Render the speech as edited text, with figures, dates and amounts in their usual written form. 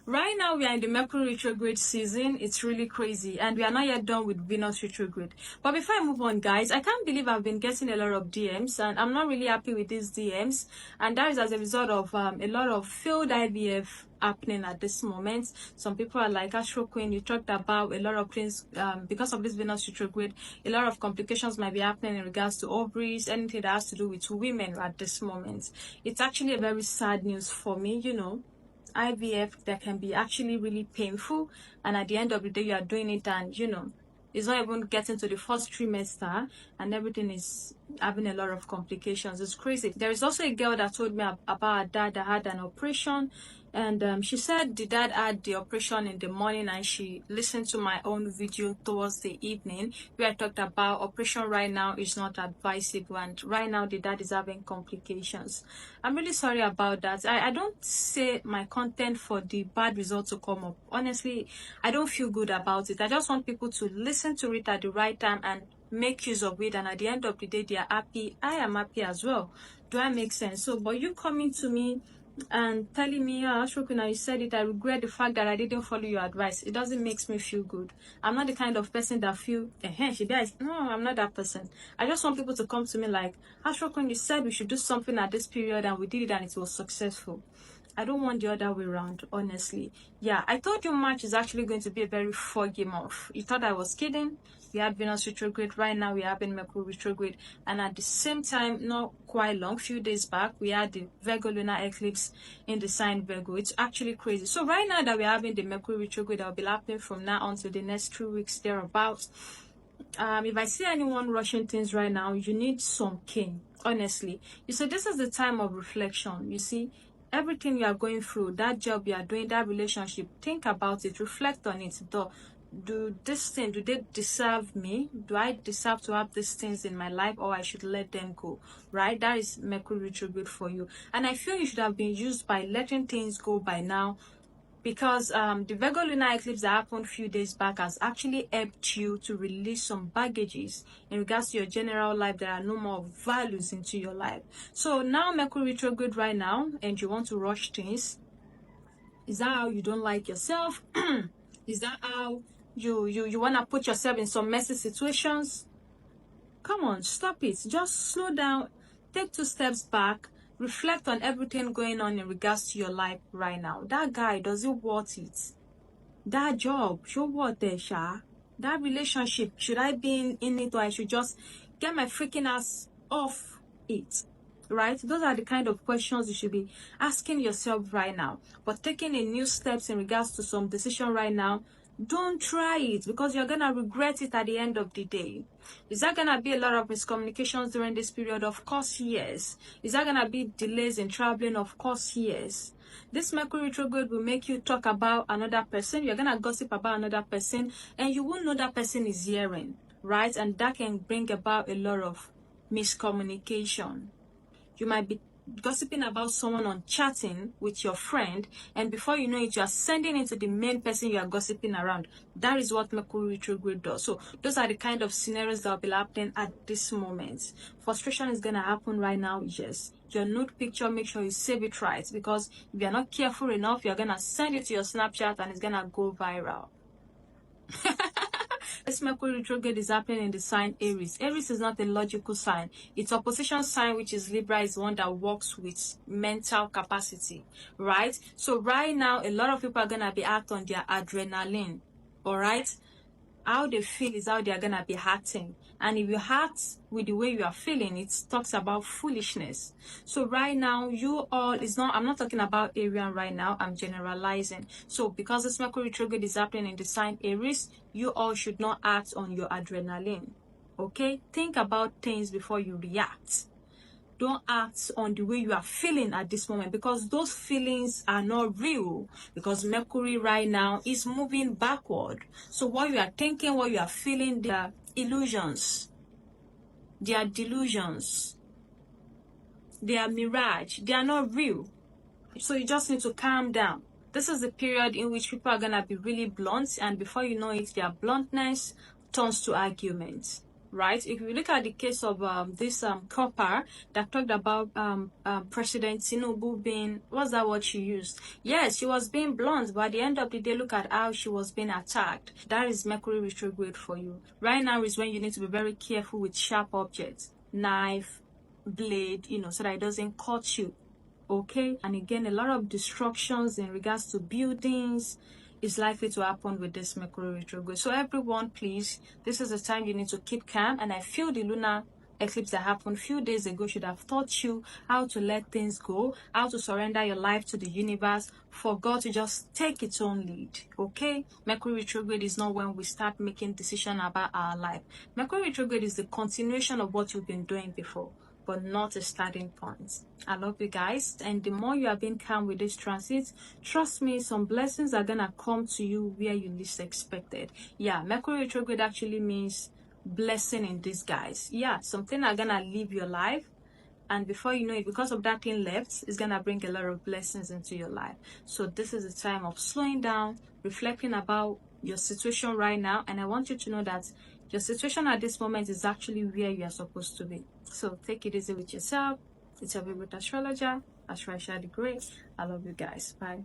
Right now, we are in the Mercury retrograde season. It's really crazy, and we are not yet done with Venus retrograde. But before I move on, guys, I can't believe I've been getting a lot of DMs, and I'm not really happy with these DMs. And that is as a result of a lot of failed IVF happening at this moment. Some people are like, Astro Queen, you talked about a lot of things because of this Venus retrograde. A lot of complications might be happening in regards to ovaries, anything that has to do with women at this moment. It's actually a very sad news for me, you know. IVF that can be actually really painful, and at the end of the day you are doing it, and you know it's not even getting to the first trimester and everything is having a lot of complications. It's crazy. There is also a girl that told me about her dad that had an operation, and she said the dad had the operation in the morning and she listened to my own video towards the evening where I talked about operation right now is not advisable, and right now the dad is having complications. I'm really sorry about that. I don't say my content for the bad results to come up. Honestly, I don't feel good about it. I just want people to listen to it at the right time and make use of it, and at the end of the day they are happy. I am happy as well. Do I make sense? So but you coming to me and telling me, oh, Ashokuna, you said it, I regret the fact that I didn't follow your advice. It doesn't make me feel good. I'm not the kind of person that feel, no, I'm not that person. I just want people to come to me like, Ashokuna, you said we should do something at this period and we did it and it was successful. I don't want the other way around, honestly. Yeah, I told you March is actually going to be a very foggy month. You thought I was kidding? We had Venus retrograde. Right now we are having Mercury retrograde, and at the same time, not quite long, few days back, we had the Virgo lunar eclipse in the sign Virgo. It's actually crazy. So right now that we're having the Mercury retrograde, that will be happening from now on to the next 3 weeks thereabouts. If I see anyone rushing things right now, you need some king, honestly. You see, this is the time of reflection. You see, everything you are going through, that job you are doing, that relationship, think about it, reflect on it. Do this thing, do they deserve me? Do I deserve to have these things in my life, or I should let them go? Right? That is Mercury retrograde for you, and I feel you should have been used by letting things go by now, because the Virgo lunar eclipse that happened a few days back has actually helped you to release some baggages in regards to your general life. There are no more values into your life. So now Mercury retrograde right now, and you want to rush things. Is that how you don't like yourself? Is that how you want to put yourself in some messy situations? Come on, stop it. Just slow down, take 2 steps back, reflect on everything going on in regards to your life right now. That guy, does it worth it? That job, show what there, Sha? That relationship, should I be in it, or I should just get my freaking ass off it? Right? Those are the kind of questions you should be asking yourself right now. But taking a new steps in regards to some decision right now, don't try it, because you're gonna regret it at the end of the day. Is that gonna be a lot of miscommunications during this period? Of course, yes. Is that gonna be delays in traveling? Of course, yes. This Mercury retrograde will make you talk about another person. You're gonna gossip about another person, and you won't know that person is hearing, right? And that can bring about a lot of miscommunication. You might be gossiping about someone on chatting with your friend, and before you know it, you are sending it to the main person you are gossiping around. That is what Mercury retrograde does. So those are the kind of scenarios that will be happening at this moment. Frustration is gonna happen right now. Yes, your nude picture, make sure you save it right, because if you're not careful enough, you're gonna send it to your Snapchat and it's gonna go viral. This Mercury retrograde is happening in the sign Aries. Aries is not a logical sign. Its opposition sign, which is Libra, is one that works with mental capacity, right? So right now, a lot of people are gonna be acting on their adrenaline, all right? How they feel is how they're gonna be acting. And if you act with the way you are feeling, it talks about foolishness. So right now, you all is not, I'm not talking about Arian right now, I'm generalizing. So because this Mercury retrograde is happening in the sign Aries, you all should not act on your adrenaline. Okay? Think about things before you react. Don't act on the way you are feeling at this moment, because those feelings are not real, because Mercury right now is moving backward. So what you are thinking, what you are feeling, they are illusions, they are delusions, they are mirage, they are not real. So you just need to calm down. This is the period in which people are gonna be really blunt, and before you know it, their bluntness turns to arguments. right? If you look at the case of this copper that talked about President Tinubu being, what's that word she used? Yes, she was being blunt, but at the end of the day, look at how she was being attacked. That is Mercury retrograde for you. Right now is when you need to be very careful with sharp objects, knife, blade, so that it doesn't cut you. Okay, and again, a lot of destructions in regards to buildings is likely to happen with this Mercury retrograde. So everyone, please, this is the time you need to keep calm. And I feel the lunar eclipse that happened a few days ago should have taught you how to let things go, how to surrender your life to the universe, for God to just take its own lead. Okay, Mercury retrograde is not when we start making decisions about our life. Mercury retrograde is the continuation of what you've been doing before, but not a starting point. I love you guys, and the more you are being calm with this transit, trust me, some blessings are gonna come to you where you least expected. Yeah, Mercury retrograde actually means blessing in disguise. Yeah, something are gonna leave your life, and before you know it, because of that thing left, it's gonna bring a lot of blessings into your life. So this is the time of slowing down, reflecting about your situation right now, and I want you to know that your situation at this moment is actually where you are supposed to be. So take it easy with yourself. It's your favorite astrologer, Astrological the Great. I love you guys. Bye.